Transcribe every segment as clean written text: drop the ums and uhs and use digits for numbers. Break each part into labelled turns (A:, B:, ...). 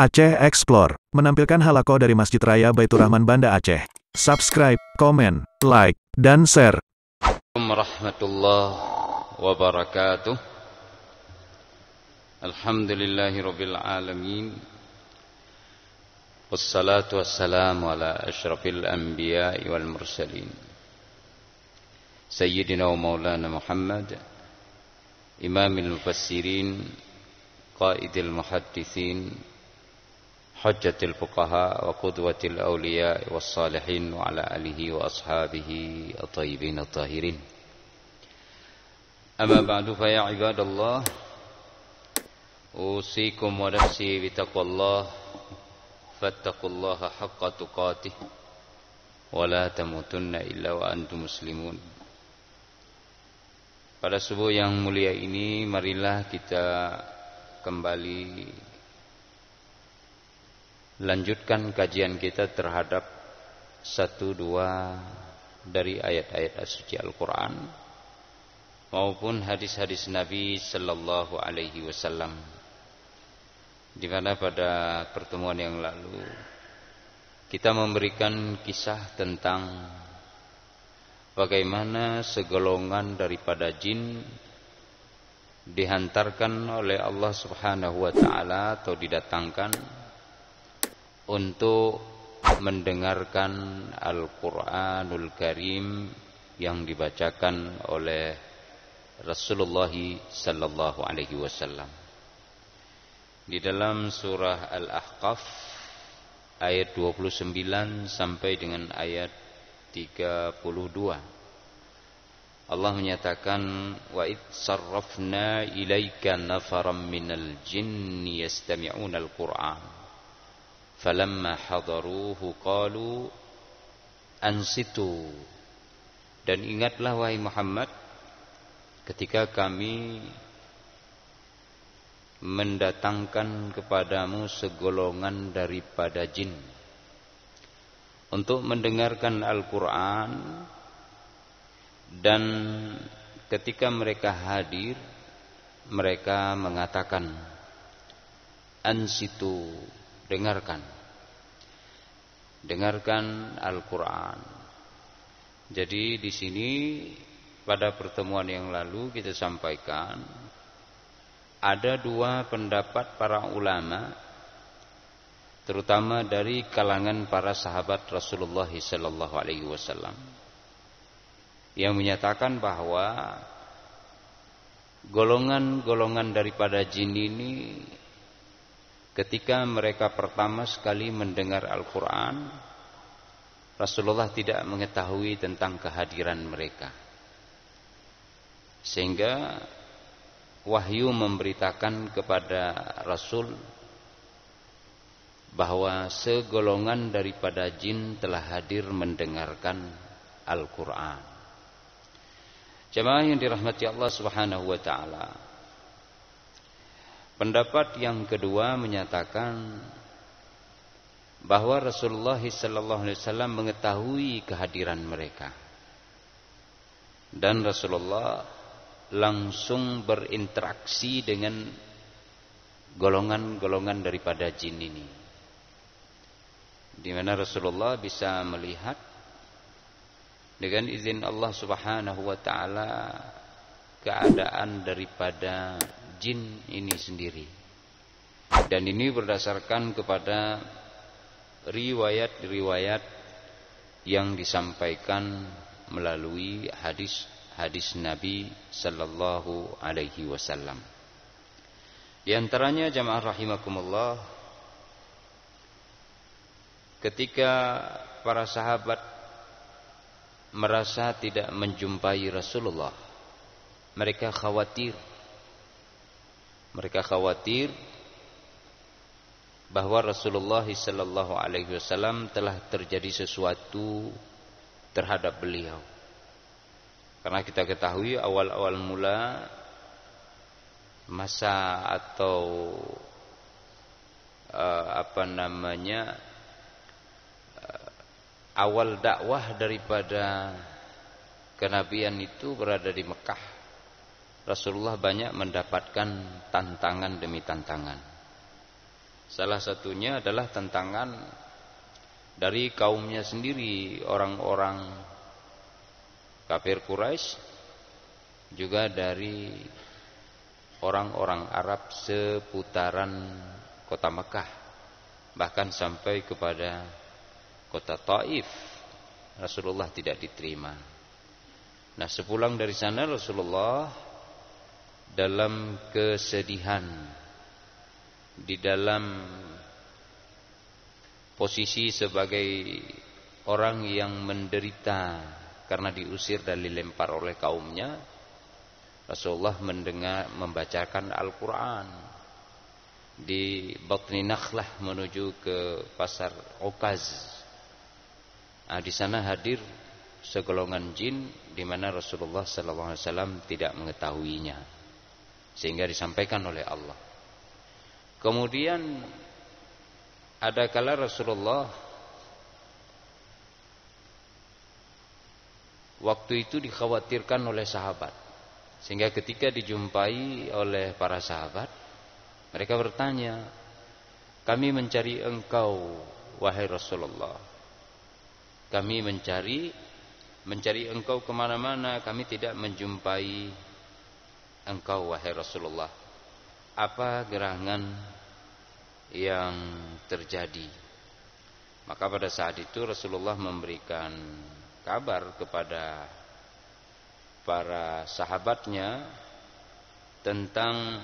A: Aceh Explore menampilkan halaqah dari Masjid Raya Baitur Rahman Banda Aceh. Subscribe, komen, like, dan share.
B: Warahmatullahi wabarakatuh. Alhamdulillahirabbil alamin. Wassalatu wassalamu ala asyrafil anbiya'i wal mursalin. Sayyidina wa maulana Muhammad, imamil mufassirin, qaidil muhaddithin, hujjatil fuqaha wa qudwatil awliya was salihin wa ala alihi wa ashabihi at-tayyibin at-tahirin. Amma ba'du fa ya ibadallah, usikum wa nafsi bitaqwallah, fattaqullaha haqqa tuqatih wa la tamutunna illa wa antum muslimun. Pada subuh yang mulia ini, marilah kita kembali lanjutkan kajian kita terhadap satu dua dari ayat-ayat suci Al-Quran maupun hadis-hadis Nabi Sallallahu Alaihi Wasallam, di mana pada pertemuan yang lalu kita memberikan kisah tentang bagaimana segolongan daripada jin dihantarkan oleh Allah Subhanahu wa Ta'ala atau didatangkan untuk mendengarkan Al-Quranul Karim yang dibacakan oleh Rasulullah Sallallahu Alaihi Wasallam. Di dalam surah Al-Ahqaf ayat 29 sampai dengan ayat 32, Allah menyatakan, wa id sarrafna ilaika nafaram minal jinni yastami'una al-Qur'an falamma hadaruhu qalu ansitu. Dan ingatlah wahai Muhammad, ketika kami mendatangkan kepadamu segolongan daripada jin untuk mendengarkan Al-Quran, dan ketika mereka hadir, mereka mengatakan ansitu, dengarkan Al-Quran. Jadi di sini pada pertemuan yang lalu kita sampaikan ada dua pendapat para ulama, terutama dari kalangan para sahabat Rasulullah sallallahu alaihi wasallam, yang menyatakan bahwa golongan-golongan daripada jin ini ketika mereka pertama sekali mendengar Al-Quran, Rasulullah tidak mengetahui tentang kehadiran mereka, sehingga wahyu memberitakan kepada Rasul bahwa segolongan daripada jin telah hadir mendengarkan Al-Quran. Jemaah yang dirahmati Allah Subhanahu wa Ta'ala, pendapat yang kedua menyatakan bahwa Rasulullah sallallahu alaihi wasallam mengetahui kehadiran mereka, dan Rasulullah langsung berinteraksi dengan golongan-golongan daripada jin ini, di mana Rasulullah bisa melihat dengan izin Allah Subhanahu wa Ta'ala keadaan daripada jin ini sendiri. Dan ini berdasarkan kepada riwayat-riwayat yang disampaikan melalui hadis-hadis Nabi sallallahu alaihi wasallam. Di antaranya, jamaah rahimakumullah, ketika para sahabat merasa tidak menjumpai Rasulullah, mereka khawatir bahwa Rasulullah sallallahu alaihi wasallam telah terjadi sesuatu terhadap beliau. Karena kita ketahui awal-awal mula masa atau awal dakwah daripada kenabian itu berada di Mekah. Rasulullah banyak mendapatkan tantangan demi tantangan. Salah satunya adalah tentangan dari kaumnya sendiri, orang-orang kafir Quraisy, juga dari orang-orang Arab seputaran kota Mekah, bahkan sampai kepada kota Taif. Rasulullah tidak diterima. Nah, sepulang dari sana Rasulullah dalam kesedihan, di dalam posisi sebagai orang yang menderita karena diusir dan dilempar oleh kaumnya, Rasulullah membacakan Al-Quran di Batni Nakhlah menuju ke pasar Ukaz. Nah, di sana hadir segolongan jin di mana Rasulullah SAW tidak mengetahuinya, sehingga disampaikan oleh Allah. Kemudian ada kala Rasulullah waktu itu dikhawatirkan oleh sahabat, sehingga ketika dijumpai oleh para sahabat, mereka bertanya, "Kami mencari engkau, wahai Rasulullah. Kami mencari engkau kemana-mana, kami tidak menjumpai engkau, wahai Rasulullah. Apa gerangan yang terjadi?" Maka pada saat itu Rasulullah memberikan kabar kepada para sahabatnya tentang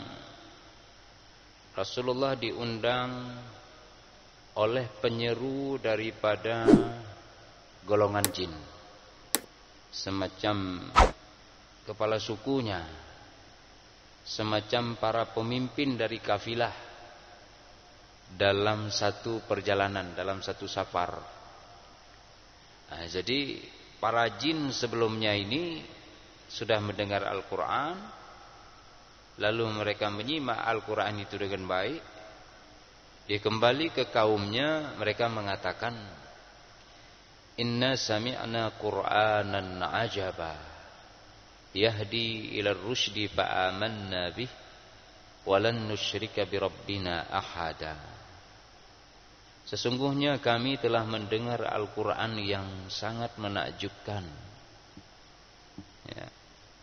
B: Rasulullah diundang oleh penyeru daripada golongan jin, semacam kepala sukunya, semacam para pemimpin dari kafilah dalam satu perjalanan, dalam satu safar. Nah, jadi para jin sebelumnya ini sudah mendengar Al-Quran, lalu mereka menyimak Al-Quran itu dengan baik. Dia kembali ke kaumnya, mereka mengatakan, "Inna sami'na Qur'anan ajaba yahdi ila rusydi fa'amanna bih walan nusyrika birabbina ahada." Sesungguhnya kami telah mendengar Al-Quran yang sangat menakjubkan, ya,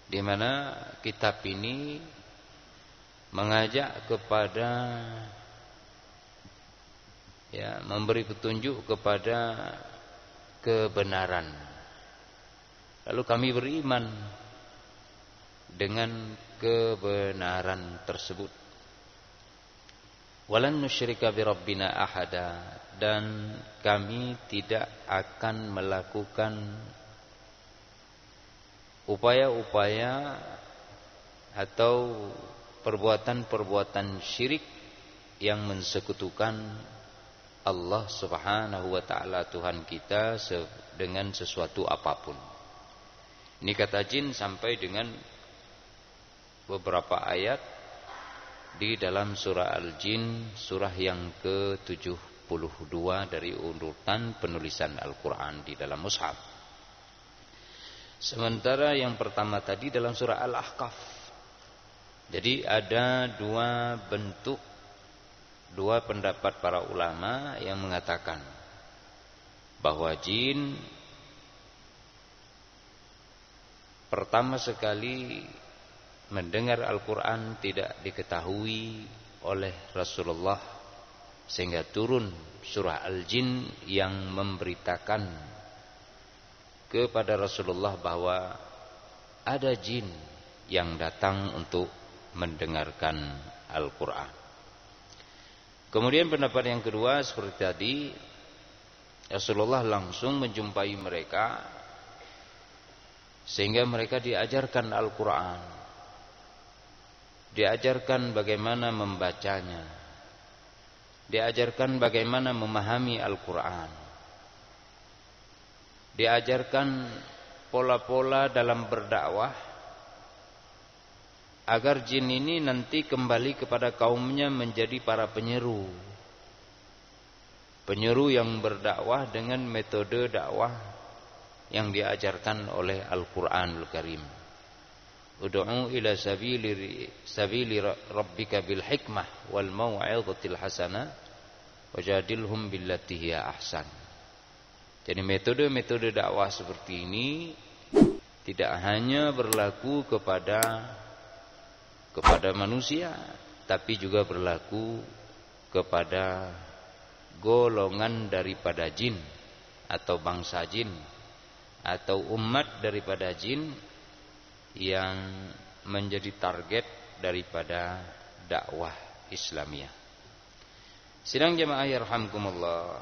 B: di mana kitab ini mengajak kepada, ya, memberi petunjuk kepada kebenaran. Lalu kami beriman dengan kebenaran tersebut. Walan nusyrika birabbina ahada, dan kami tidak akan melakukan upaya-upaya atau perbuatan-perbuatan syirik yang mensekutukan Allah Subhanahu wa ta'ala Tuhan kita dengan sesuatu apapun. Ini kata jin sampai dengan beberapa ayat di dalam surah Al-Jin, surah yang ke-72 dari urutan penulisan Al-Quran di dalam mushaf. Sementara yang pertama tadi dalam surah Al-Ahqaf. Jadi ada dua bentuk, dua pendapat para ulama yang mengatakan bahwa jin pertama sekali mendengar Al-Quran tidak diketahui oleh Rasulullah, sehingga turun surah Al-Jin yang memberitakan kepada Rasulullah bahwa ada jin yang datang untuk mendengarkan Al-Quran. Kemudian pendapat yang kedua seperti tadi, Rasulullah langsung menjumpai mereka sehingga mereka diajarkan Al-Quran, diajarkan bagaimana membacanya, diajarkan bagaimana memahami Al-Quran, diajarkan pola-pola dalam berdakwah, agar jin ini nanti kembali kepada kaumnya menjadi para penyeru yang berdakwah dengan metode dakwah yang diajarkan oleh Al-Quranul Karim. Ud'u ila sabili rabbika bil hikmah wal mau'izatil hasanah wajadilhum billati hiya ahsan. Jadi metode-metode dakwah seperti ini tidak hanya berlaku kepada manusia, tapi juga berlaku kepada golongan daripada jin atau bangsa jin atau umat daripada jin yang menjadi target daripada dakwah Islamiyah. Sidang jemaah yarhamkumullah,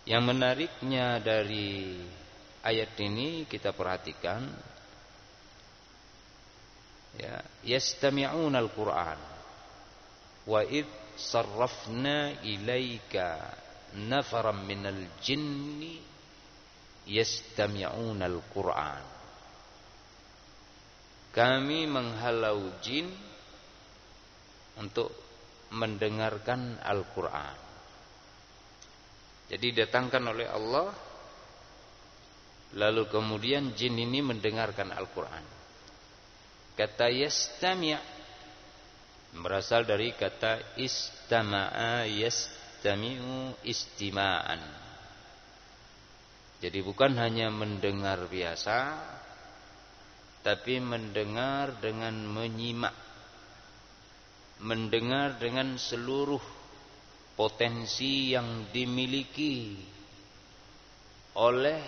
B: yang menariknya dari ayat ini kita perhatikan, ya, yastami'una al-Qur'an wa id sarrafna ilaika nafaran minal jinni yastami'una al-Qur'an. Kami menghalau jin untuk mendengarkan Al-Qur'an. Jadi datangkan oleh Allah, lalu kemudian jin ini mendengarkan Al-Qur'an. Kata yastami' berasal dari kata istama'a yastami'u istima'an. Jadi bukan hanya mendengar biasa, tapi mendengar dengan menyimak, mendengar dengan seluruh potensi yang dimiliki oleh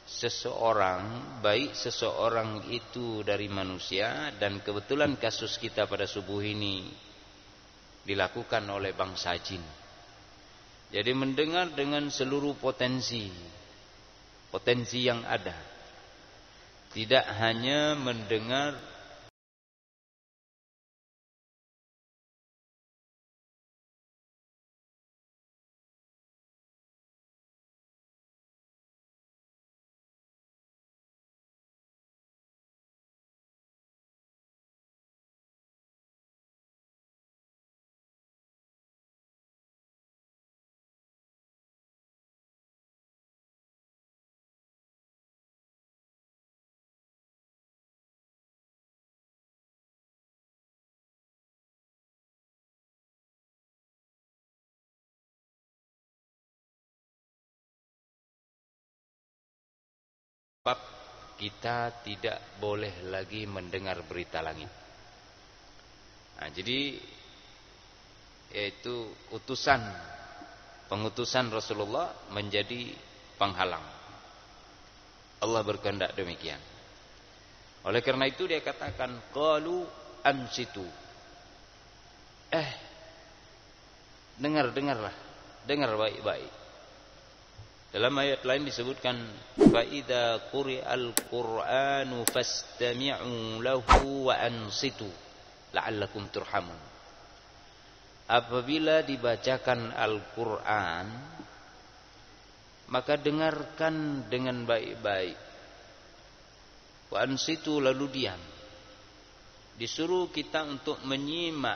B: seseorang, baik seseorang itu dari manusia, dan kebetulan kasus kita pada subuh ini dilakukan oleh bangsa jin. Jadi mendengar dengan seluruh potensi yang ada. Tidak hanya mendengar bab kita tidak boleh lagi mendengar berita langit. Nah, jadi yaitu pengutusan Rasulullah menjadi penghalang. Allah berkehendak demikian. Oleh karena itu dia katakan qalu ansitu. Dengarlah, dengar baik-baik. Dalam ayat lain disebutkan fa idza quri'al qur'anu fastami'u lahu wa ansitu la'allakum turhamun. Apabila dibacakan Al-Qur'an, maka dengarkan dengan baik-baik. Wa ansitu, lalu diam. Disuruh kita untuk menyimak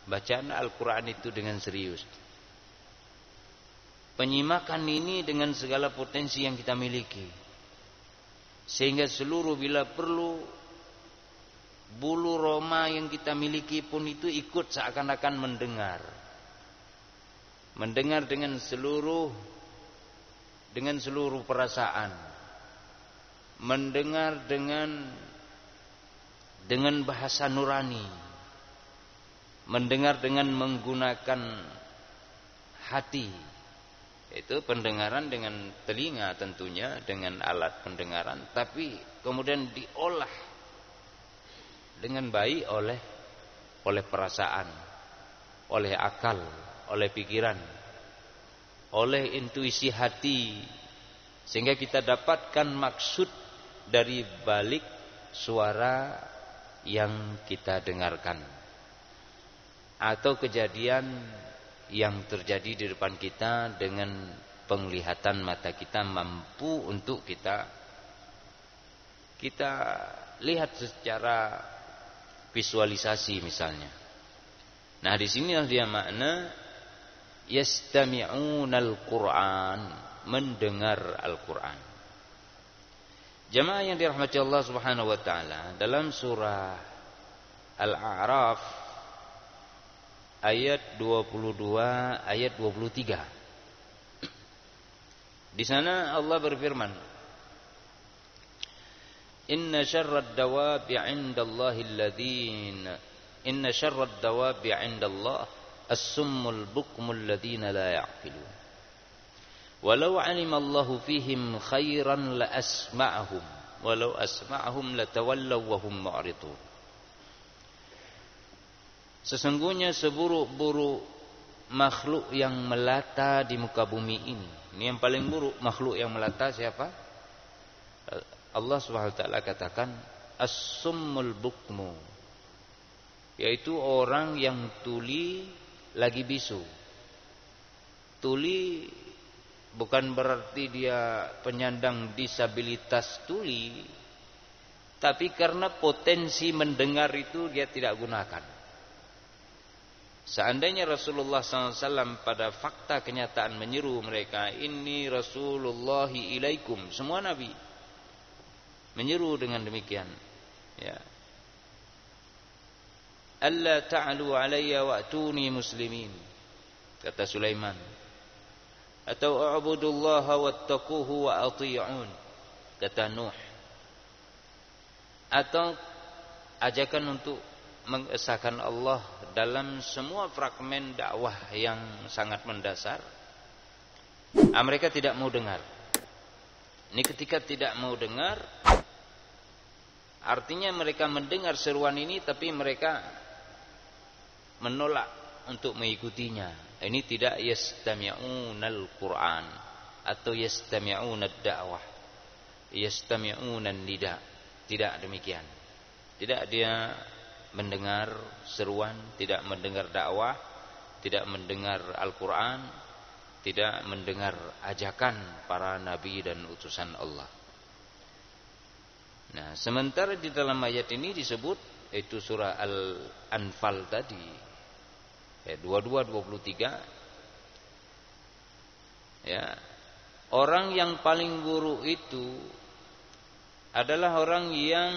B: bacaan Al-Qur'an itu dengan serius. Penyimakan ini dengan segala potensi yang kita miliki, sehingga seluruh bila perlu bulu roma yang kita miliki pun itu ikut seakan-akan mendengar dengan seluruh perasaan, mendengar dengan bahasa nurani, mendengar dengan menggunakan hati. Itu pendengaran dengan telinga tentunya, dengan alat pendengaran, tapi kemudian diolah dengan baik oleh perasaan, oleh akal, oleh pikiran, oleh intuisi hati, sehingga kita dapatkan maksud dari balik suara yang kita dengarkan atau kejadian yang terjadi di depan kita dengan penglihatan mata kita mampu untuk kita lihat secara visualisasi misalnya. Nah, di sinilah dia makna yastami'unal Qur'an, mendengar Al-Qur'an. Jamaah yang dirahmati Allah Subhanahu wa taala, dalam surah Al-A'raf ayat 22, ayat 23. Di sana Allah berfirman, Inna syarrad dawabi 'indallahi alladhina Inna syarrad dawabi 'indallah as-summul bukmul ladzina la ya'qilun. Walau 'alimallahu fihim khairan la asma'ahum walau asma'ahum latawallaw wa hum mu'ridun. Sesungguhnya seburuk-buruk makhluk yang melata di muka bumi ini. Ini yang paling buruk makhluk yang melata siapa? Allah Subhanahu wa taala katakan as-summul bukmu, yaitu orang yang tuli lagi bisu. Tuli bukan berarti dia penyandang disabilitas tuli, tapi karena potensi mendengar itu dia tidak gunakan. Seandainya Rasulullah SAW pada fakta kenyataan menyeru mereka, Inni Rasulullahi ilaikum, semua Nabi menyeru dengan demikian, ya, Alla ta'alu alayya wa'tuni muslimin, kata Sulaiman, atau a'budullaha wattaquhu wa ati'un, kata Nuh, atau ajakan untuk mengesahkan Allah dalam semua fragmen dakwah yang sangat mendasar. Mereka tidak mau dengar. Ini ketika tidak mau dengar, artinya mereka mendengar seruan ini tapi mereka menolak untuk mengikutinya. Ini tidak yastami'unal Qur'an atau yastami'unad da'wah, yastami'unan nida. Tidak demikian. Tidak dia mendengar seruan, tidak mendengar dakwah, tidak mendengar Al-Quran, tidak mendengar ajakan para nabi dan utusan Allah. Nah, sementara di dalam ayat ini disebut, itu surah Al-Anfal tadi, 22-23, ya, orang yang paling buruk itu adalah orang yang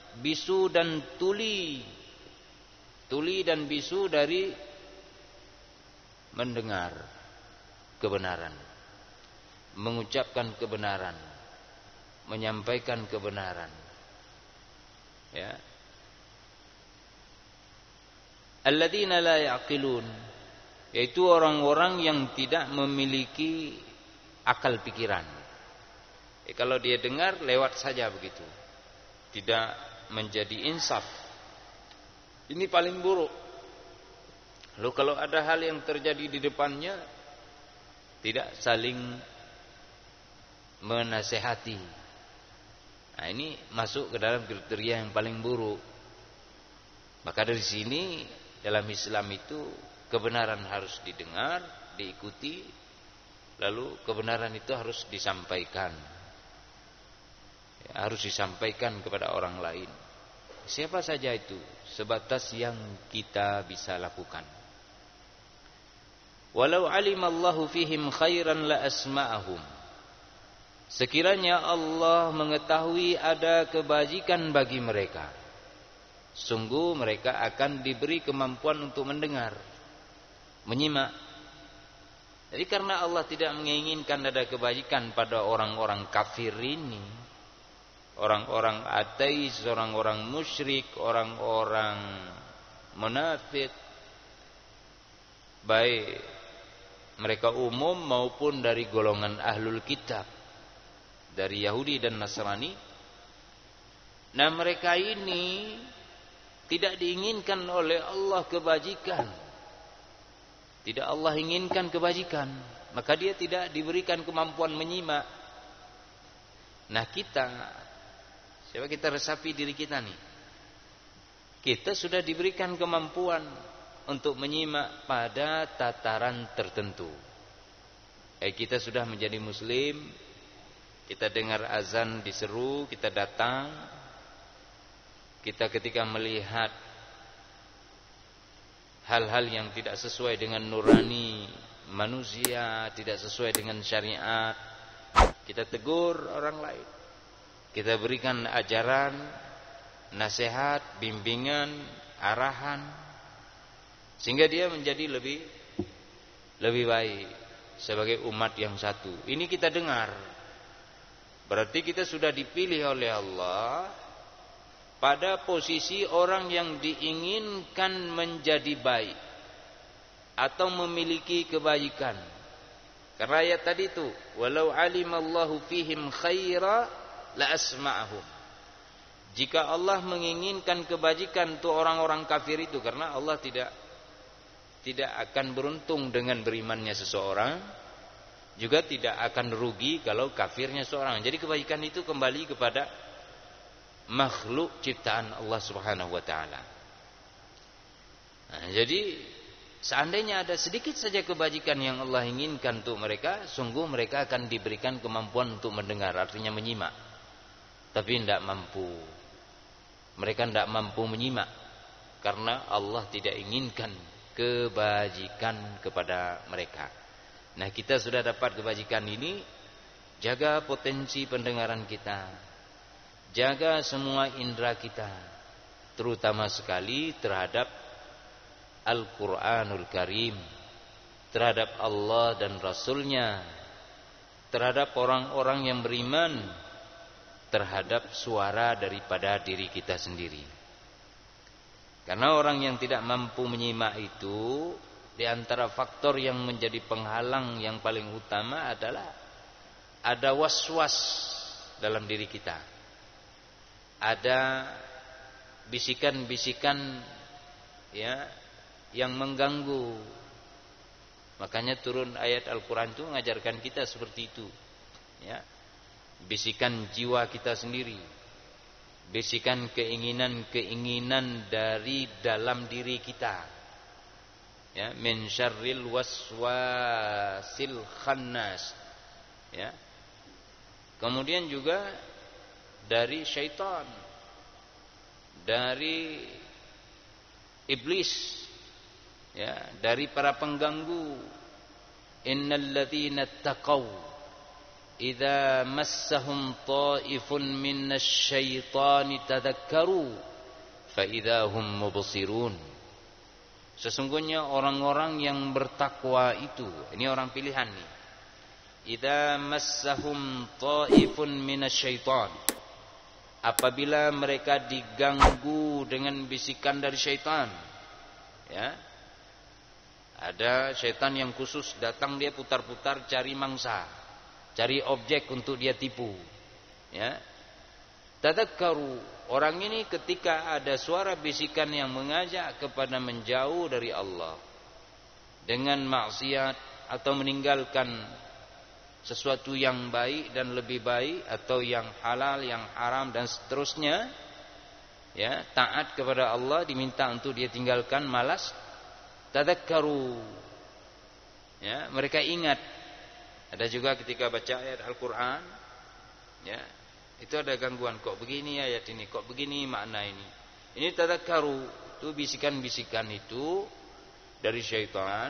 B: bisu dan tuli dan bisu dari mendengar kebenaran, mengucapkan kebenaran, menyampaikan kebenaran, ya. Alladzina la ya'qilun, yaitu orang-orang yang tidak memiliki akal pikiran. Kalau dia dengar lewat saja begitu, tidak menjadi insaf. Ini paling buruk. Lalu kalau ada hal yang terjadi di depannya, tidak saling menasehati. Nah, ini masuk ke dalam kriteria yang paling buruk. Maka dari sini dalam Islam itu kebenaran harus didengar, diikuti, lalu kebenaran itu harus disampaikan. Harus disampaikan kepada orang lain. Siapa saja itu, sebatas yang kita bisa lakukan. Walau alimallahu fihim khairan la asma'ahum. Sekiranya Allah mengetahui ada kebajikan bagi mereka, sungguh mereka akan diberi kemampuan untuk mendengar, menyimak. Jadi karena Allah tidak menginginkan ada kebajikan pada orang-orang kafir ini, orang-orang ateis, orang-orang musyrik, orang-orang munafik, baik mereka umum maupun dari golongan ahlul kitab, dari Yahudi dan Nasrani. Nah, mereka ini tidak diinginkan oleh Allah kebajikan. Tidak Allah inginkan kebajikan, maka dia tidak diberikan kemampuan menyimak. Nah, coba kita resapi diri kita nih. Kita sudah diberikan kemampuan untuk menyimak pada tataran tertentu. Kita sudah menjadi muslim, kita dengar azan diseru, kita datang. Kita ketika melihat hal-hal yang tidak sesuai dengan nurani manusia, tidak sesuai dengan syariat, kita tegur orang lain. Kita berikan ajaran, nasihat, bimbingan, arahan. Sehingga dia menjadi lebih baik sebagai umat yang satu. Ini kita dengar. Berarti kita sudah dipilih oleh Allah pada posisi orang yang diinginkan menjadi baik atau memiliki kebaikan. Karena ayat tadi itu, walau alimallahu fihim khaira la asma'ahum. Jika Allah menginginkan kebajikan untuk orang-orang kafir itu, karena Allah tidak akan beruntung dengan berimannya seseorang, juga tidak akan rugi kalau kafirnya seorang. Jadi kebaikan itu kembali kepada makhluk ciptaan Allah Subhanahu wa taala. Nah, jadi seandainya ada sedikit saja kebajikan yang Allah inginkan untuk mereka, sungguh mereka akan diberikan kemampuan untuk mendengar, artinya menyimak. Tapi tidak mampu. Mereka tidak mampu menyimak karena Allah tidak inginkan kebajikan kepada mereka. Nah, kita sudah dapat kebajikan ini, jaga potensi pendengaran kita, jaga semua indera kita, terutama sekali terhadap Al-Quranul Karim, terhadap Allah dan Rasulnya, terhadap orang-orang yang beriman, terhadap suara daripada diri kita sendiri. Karena orang yang tidak mampu menyimak itu, di antara faktor yang menjadi penghalang yang paling utama adalah ada was-was dalam diri kita. Ada bisikan-bisikan ya yang mengganggu. Makanya turun ayat Al-Qur'an itu mengajarkan kita seperti itu. Ya. Bisikan jiwa kita sendiri. Bisikan keinginan-keinginan dari dalam diri kita. Ya, min syarril waswasil khannas. Ya. Kemudian juga dari syaitan, dari iblis, ya, dari para pengganggu. Innal ladzina taqaw idza massahum ta'ifun minasy syaitani tadhakkaru fa idza hum mubsirun. Sesungguhnya orang-orang yang bertakwa itu, ini orang pilihan nih. Idza massahum ta'ifun minasy syaitan, apabila mereka diganggu dengan bisikan dari syaitan, ya. Ada syaitan yang khusus datang, dia putar-putar cari mangsa, cari objek untuk dia tipu. Ya. Tadakkaru, orang ini ketika ada suara bisikan yang mengajak kepada menjauh dari Allah dengan maksiat atau meninggalkan sesuatu yang baik dan lebih baik, atau yang halal, yang haram dan seterusnya, ya, taat kepada Allah diminta untuk dia tinggalkan, malas. Tadakkaru, ya, mereka ingat. Ada juga ketika baca ayat Al-Quran, ya, itu ada gangguan, kok begini ayat ini, kok begini makna ini. Ini tadakkaru, itu bisikan-bisikan itu dari syaitan.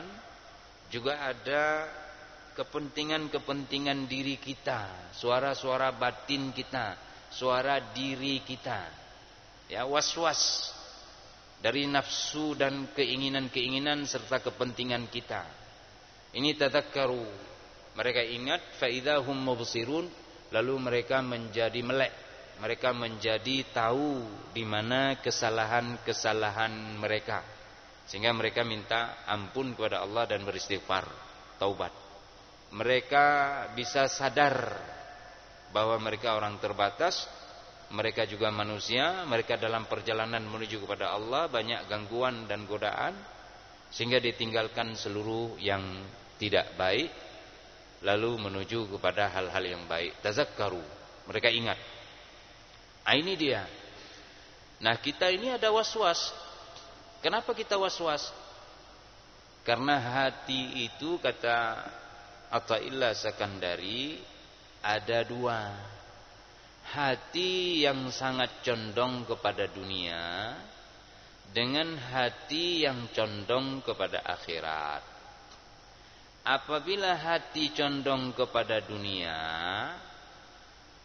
B: Juga ada kepentingan-kepentingan diri kita, suara-suara batin kita, suara diri kita, ya, was-was dari nafsu dan keinginan-keinginan serta kepentingan kita. Ini tadakkaru, mereka ingat, fa idzahum mubsirun, lalu mereka menjadi melek, mereka menjadi tahu di mana kesalahan-kesalahan mereka, sehingga mereka minta ampun kepada Allah dan beristighfar, taubat. Mereka bisa sadar bahwa mereka orang terbatas, mereka juga manusia, mereka dalam perjalanan menuju kepada Allah banyak gangguan dan godaan, sehingga ditinggalkan seluruh yang tidak baik, lalu menuju kepada hal-hal yang baik. Tazakkaru, mereka ingat. Nah, ini dia. Nah, kita ini ada was-was. Kenapa kita was-was? Karena hati itu, kata Athaillah Sakandari, ada dua. Hati yang sangat condong kepada dunia dengan hati yang condong kepada akhirat. Apabila hati condong kepada dunia,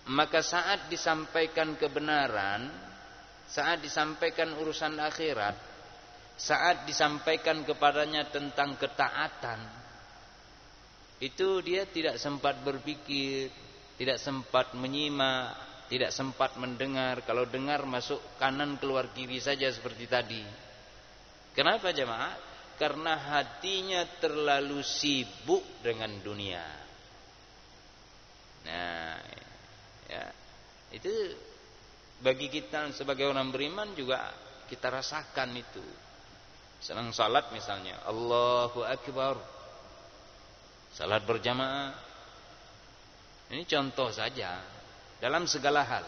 B: maka saat disampaikan kebenaran, saat disampaikan urusan akhirat, saat disampaikan kepadanya tentang ketaatan, itu dia tidak sempat berpikir, tidak sempat menyimak, tidak sempat mendengar. Kalau dengar masuk kanan keluar kiri saja seperti tadi. Kenapa jemaah? Karena hatinya terlalu sibuk dengan dunia. Nah, ya, itu bagi kita sebagai orang beriman juga kita rasakan itu. Senang salat misalnya, Allahu Akbar, salat berjamaah. Ini contoh saja dalam segala hal.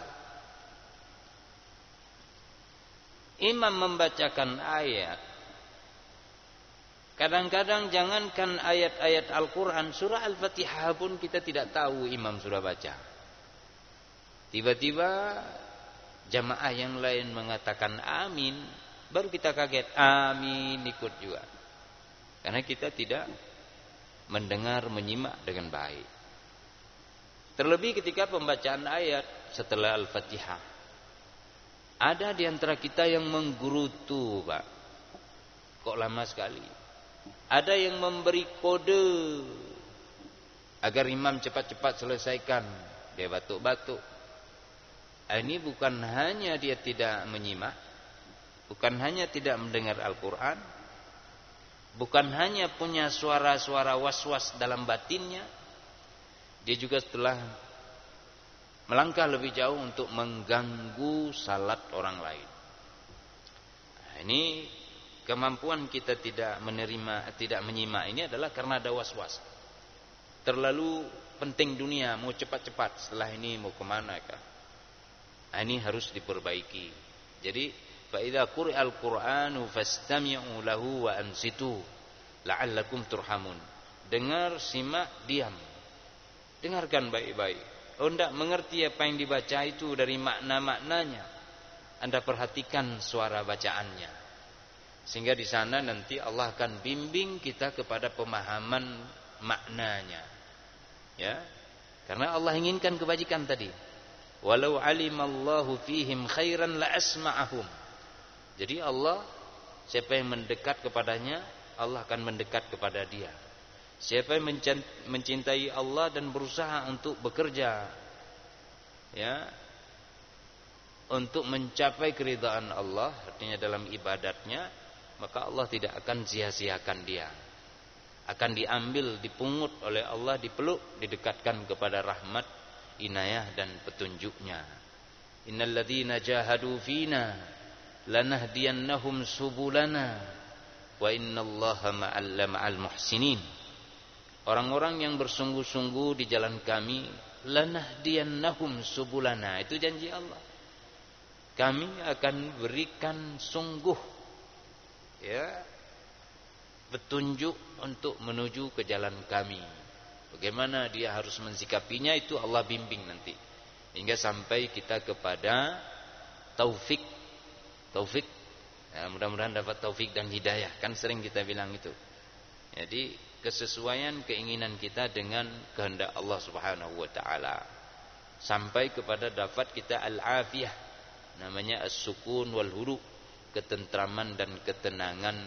B: Imam membacakan ayat, kadang-kadang jangankan ayat-ayat Al-Quran, surah Al-Fatihah pun kita tidak tahu imam sudah baca. Tiba-tiba jamaah yang lain mengatakan amin, baru kita kaget, amin ikut juga. Karena kita tidak mendengar, menyimak dengan baik. Terlebih ketika pembacaan ayat setelah Al-Fatihah, ada di antara kita yang menggerutu, Pak. Kok lama sekali? Ada yang memberi kode agar imam cepat-cepat selesaikan. Dia batuk-batuk. Ini bukan hanya dia tidak menyimak, bukan hanya tidak mendengar Al-Quran, bukan hanya punya suara-suara was-was dalam batinnya, dia juga telah melangkah lebih jauh untuk mengganggu salat orang lain. Nah, ini kemampuan kita tidak menerima, tidak menyimak ini adalah karena ada was-was. Terlalu penting dunia, mau cepat-cepat, setelah ini mau kemana kah? Nah, ini harus diperbaiki. Jadi, fa idza quri'al Qur'anu fastami'u lahu wa ansitu la'allakum turhamun. Dengar, simak, diam. Dengarkan baik-baik. Oh, tidak mengerti apa yang dibaca itu dari makna-maknanya, Anda perhatikan suara bacaannya. Sehingga di sana nanti Allah akan bimbing kita kepada pemahaman maknanya. Ya. Karena Allah inginkan kebajikan tadi. Walau alimallahu fihim khairan la asma'ahum. Jadi Allah, siapa yang mendekat kepadanya, Allah akan mendekat kepada dia. Siapa yang mencintai Allah dan berusaha untuk bekerja, ya, untuk mencapai keridhaan Allah, artinya dalam ibadatnya, maka Allah tidak akan sia-siakan dia. Akan diambil, dipungut oleh Allah, dipeluk, didekatkan kepada rahmat, inayah dan petunjuknya. Innal ladzina jahadu fina lanahdiyannahum subulana wa innallaha ma'al muhsinin. Orang-orang yang bersungguh-sungguh di jalan kami, lanahdiyannahum subulana, itu janji Allah. Kami akan berikan sungguh, ya, petunjuk untuk menuju ke jalan kami. Bagaimana dia harus mensikapinya itu Allah bimbing nanti, hingga sampai kita kepada taufik. Ya, mudah-mudahan dapat taufik dan hidayah. Kan sering kita bilang itu. Jadi kesesuaian keinginan kita dengan kehendak Allah Subhanahu wa taala. Sampai kepada dapat kita al-afiyah, namanya as-sukun wal hudu, ketentraman dan ketenangan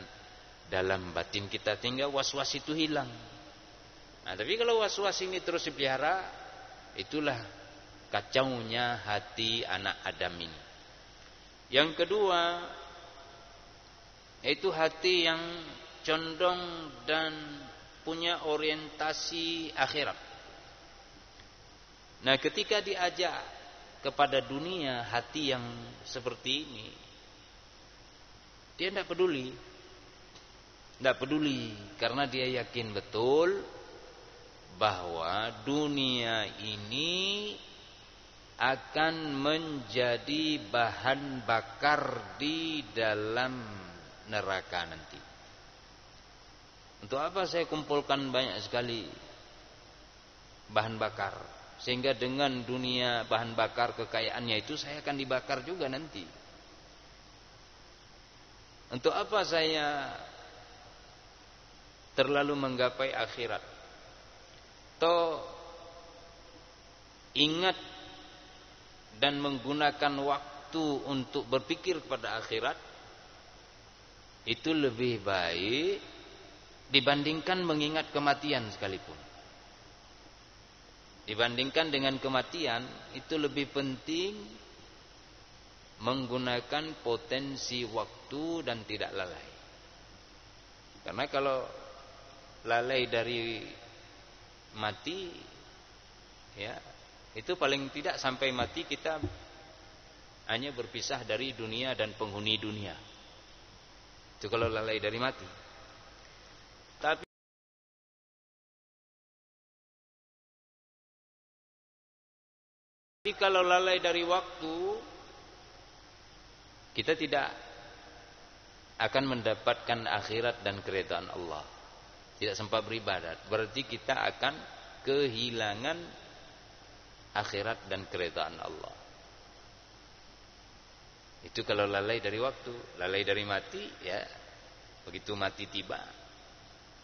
B: dalam batin kita, sehingga was-was itu hilang. Nah, tapi kalau was-was ini terus dipelihara, itulah kacaunya hati anak Adam ini. Yang kedua, yaitu hati yang condong dan punya orientasi akhirat. Nah, ketika diajak kepada dunia, hati yang seperti ini, dia tidak peduli. Tidak peduli, karena dia yakin betul bahwa dunia ini akan menjadi bahan bakar di dalam neraka nanti. Untuk apa saya kumpulkan banyak sekali bahan bakar, sehingga dengan dunia bahan bakar kekayaannya itu saya akan dibakar juga nanti. Untuk apa saya terlalu menggapai akhirat? Toh ingat dan menggunakan waktu untuk berpikir kepada akhirat, itu lebih baik dibandingkan mengingat kematian sekalipun. Dibandingkan dengan kematian, itu lebih penting menggunakan potensi waktu dan tidak lalai. Karena kalau lalai dari mati, ya, itu paling tidak sampai mati kita hanya berpisah dari dunia dan penghuni dunia. Itu kalau lalai dari mati. Tapi kalau lalai dari waktu, kita tidak akan mendapatkan akhirat dan keridhaan Allah. Tidak sempat beribadat. Berarti kita akan kehilangan akhirat dan keridhaan Allah. Itu kalau lalai dari waktu. Lalai dari mati, ya, begitu mati tiba,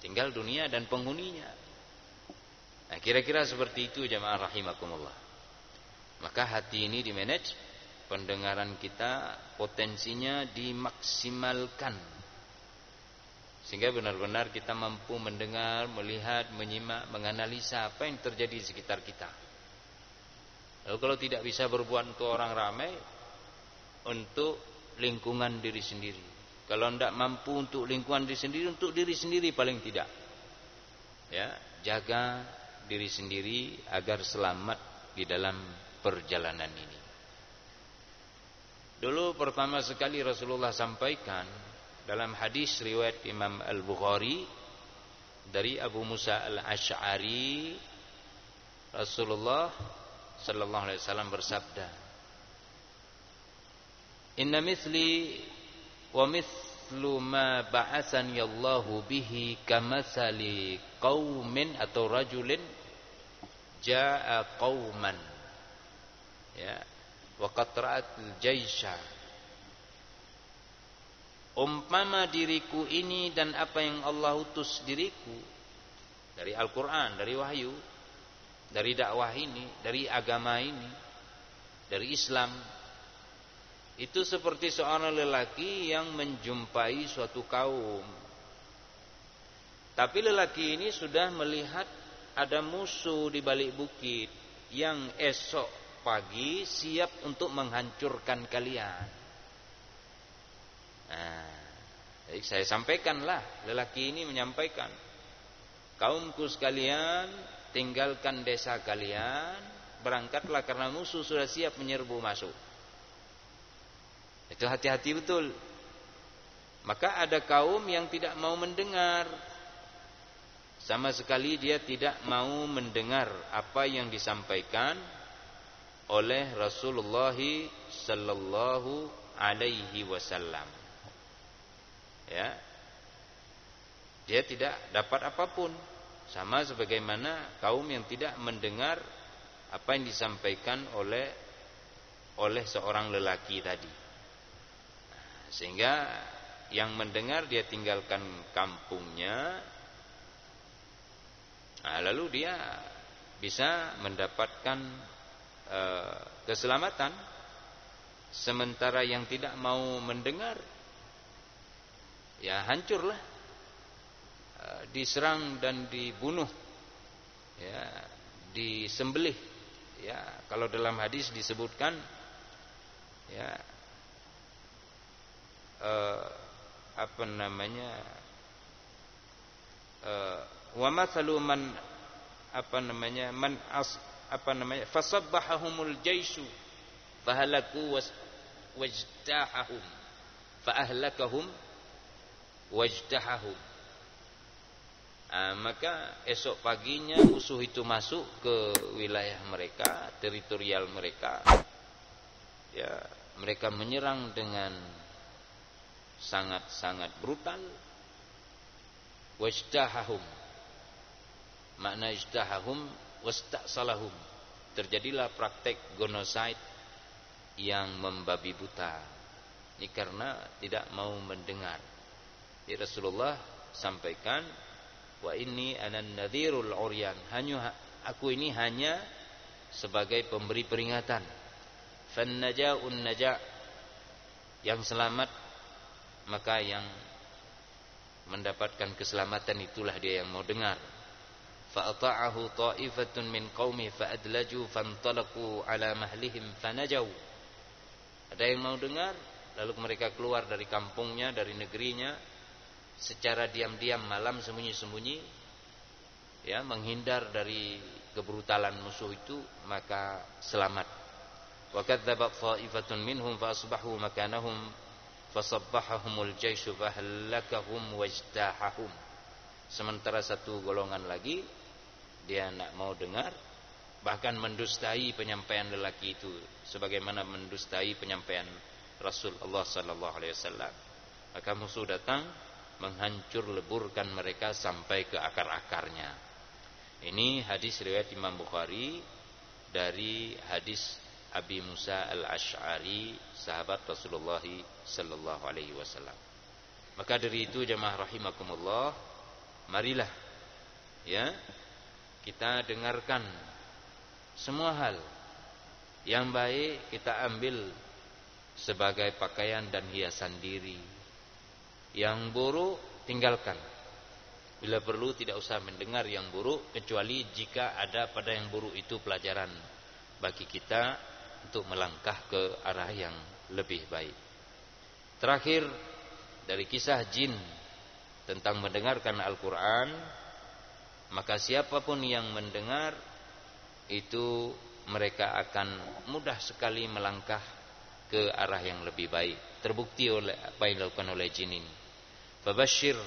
B: tinggal dunia dan penghuninya. Nah, kira-kira seperti itu jamaah rahimakumullah. Maka hati ini dimanage, pendengaran kita potensinya dimaksimalkan, sehingga benar-benar kita mampu mendengar, melihat, menyimak, menganalisa apa yang terjadi di sekitar kita. Lalu kalau tidak bisa berbuat untuk orang ramai, untuk lingkungan diri sendiri. Kalau tidak mampu untuk lingkungan diri sendiri, untuk diri sendiri paling tidak. Ya, jaga diri sendiri agar selamat di dalam perjalanan ini. Dulu pertama sekali Rasulullah sampaikan dalam hadis riwayat Imam Al-Bukhari dari Abu Musa Al-Asy'ari, Rasulullah sallallahu alaihi wasallam bersabda, "Inna mithli wa mithlu ma ba'atsani Allahu bihi kamathali qaumin atau rajulin jaa'a qauman, ya, wa qad ra'atil jaisha." Umpama diriku ini dan apa yang Allah utus diriku dari Al-Quran, dari wahyu, dari dakwah ini, dari agama ini, dari Islam, itu seperti seorang lelaki yang menjumpai suatu kaum. Tapi lelaki ini sudah melihat ada musuh di balik bukit yang esok pagi siap untuk menghancurkan kalian. Nah, jadi saya sampaikanlah, lelaki ini menyampaikan, kaumku sekalian, tinggalkan desa kalian, berangkatlah karena musuh sudah siap menyerbu masuk. Itu hati-hati betul. Maka ada kaum yang tidak mau mendengar, sama sekali dia tidak mau mendengar apa yang disampaikan oleh Rasulullah sallallahu alaihi wasallam. Ya, dia tidak dapat apapun, sama sebagaimana kaum yang tidak mendengar apa yang disampaikan oleh seorang lelaki tadi. Sehingga yang mendengar dia tinggalkan kampungnya, nah, lalu dia bisa mendapatkan keselamatan, sementara yang tidak mau mendengar, ya hancurlah, diserang dan dibunuh, ya, disembelih. Ya, kalau dalam hadis disebutkan, ya, apa namanya, wa mathalu man, apa namanya, man apa namanya, fasabbahahumul jaishu fahalaku wajdahahum faahlakahum wajdahahum. Maka esok paginya musuh itu masuk ke wilayah mereka, teritorial mereka, ya, mereka menyerang dengan sangat-sangat brutal. Wajdahahum, makna ijdahahum wastasalahum, terjadilah praktek genocide yang membabi buta. Ini karena tidak mau mendengar. Jadi Rasulullah sampaikan, wa inni anan nadhirul uryan, hanya aku ini hanya sebagai pemberi peringatan. Fan naja'un naja', yang selamat maka yang mendapatkan keselamatan itulah dia yang mau dengar. Fa'ata'ahu ta'ifatun min qaumi fa'adlaju fantalaqu ala mahlihim fanajau. Ada yang mau dengar, lalu mereka keluar dari kampungnya, dari negerinya secara diam-diam malam, sembunyi-sembunyi, ya, menghindar dari kebrutalan musuh itu, maka selamat. Wa kadzdzabat ta'ifatun minhum fa asbahu makanahum fasabbahahumul jaisyu fahlakahum wajtahahum. Sementara satu golongan lagi dia tidak mau dengar, bahkan mendustai penyampaian lelaki itu sebagaimana mendustai penyampaian Rasul Allah sallallahu alaihi wasallam. Maka musuh datang menghancur leburkan mereka sampai ke akar-akarnya. Ini hadis riwayat Imam Bukhari dari hadis Abi Musa al-Ash'ari, sahabat Rasulullah sallallahu alaihi wasallam. Maka dari itu jemaah rahimakumullah, marilah ya kita dengarkan semua hal yang baik kita ambil sebagai pakaian dan hiasan diri. Yang buruk tinggalkan. Bila perlu tidak usah mendengar yang buruk, kecuali jika ada pada yang buruk itu pelajaran bagi kita untuk melangkah ke arah yang lebih baik. Terakhir dari kisah jin tentang mendengarkan Al-Quran, maka siapapun yang mendengar itu mereka akan mudah sekali melangkah ke arah yang lebih baik. Terbukti oleh apa yang dilakukan oleh jin ini. Fabashshir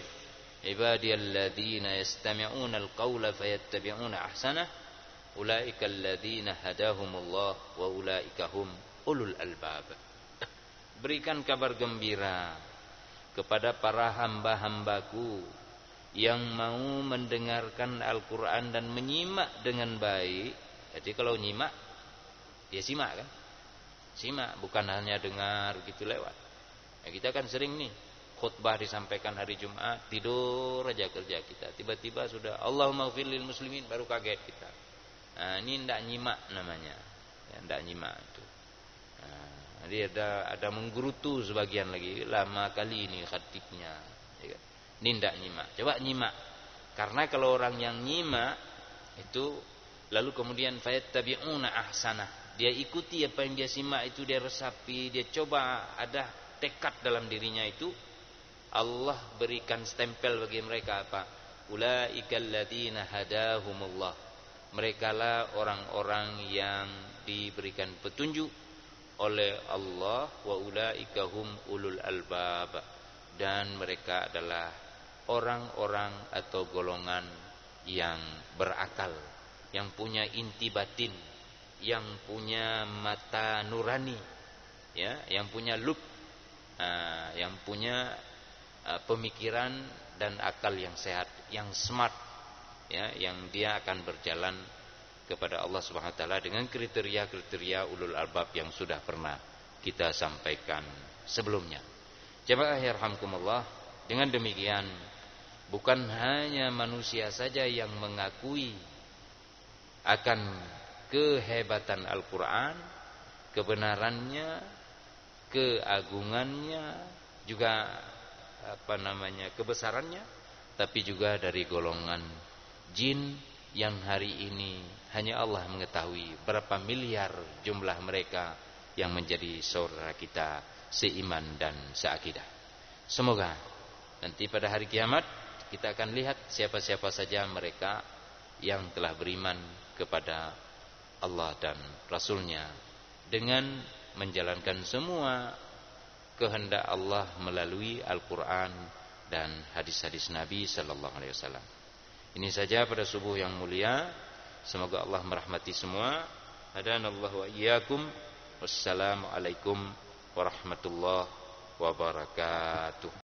B: ibadiyalladzina yastami'una al-qawla fayattabi'una ahsanah ulaika alladzina hadahumullah wa ulaika hum ulul albab. Berikan kabar gembira kepada para hamba-hambaku yang mau mendengarkan Al-Quran dan menyimak dengan baik. Jadi kalau nyimak, dia simak kan? Simak, bukan hanya dengar gitu lewat. Ya, kita kan sering nih khutbah disampaikan hari Jumat, tidur aja kerja kita. Tiba-tiba sudah Allahumma ighfir lil muslimin, baru kaget kita. Nah, ini tidak nyimak namanya. Ya, tidak nyimak itu. Nah, jadi ada menggerutu sebagian lagi. Lama kali ini khatibnya. Ya, ini tidak nyimak. Coba nyimak. Karena kalau orang yang nyimak itu lalu kemudian fayattabi'una ahsanah, dia ikuti apa yang dia simak itu, dia resapi, dia coba, ada tekad dalam dirinya itu, Allah berikan stempel bagi mereka apa? Ulaikal ladzina hadahumullah. Merekalah orang-orang yang diberikan petunjuk oleh Allah, wa ulaika hum ulul albab, dan mereka adalah orang-orang atau golongan yang berakal, yang punya inti batin, yang punya mata nurani, ya, yang punya lub, yang punya pemikiran dan akal yang sehat, yang smart, ya, yang dia akan berjalan kepada Allah Subhanahu wa taala dengan kriteria-kriteria ulul albab yang sudah pernah kita sampaikan sebelumnya. Jemaah yarhamkumullah, dengan demikian bukan hanya manusia saja yang mengakui akan kehebatan Al-Quran, kebenarannya, keagungannya, juga kebesarannya, tapi juga dari golongan jin yang hari ini hanya Allah mengetahui berapa miliar jumlah mereka yang menjadi saudara kita seiman dan seakidah. Semoga nanti pada hari kiamat kita akan lihat siapa-siapa saja mereka yang telah beriman kepada Allah dan Rasulnya dengan menjalankan semua kehendak Allah melalui Al-Quran dan hadis-hadis Nabi Sallallahu Alaihi Wasallam. Ini saja pada subuh yang mulia. Semoga Allah merahmati semua. Hadanallahu wa iyyakum. Wassalamualaikum warahmatullahi wabarakatuh.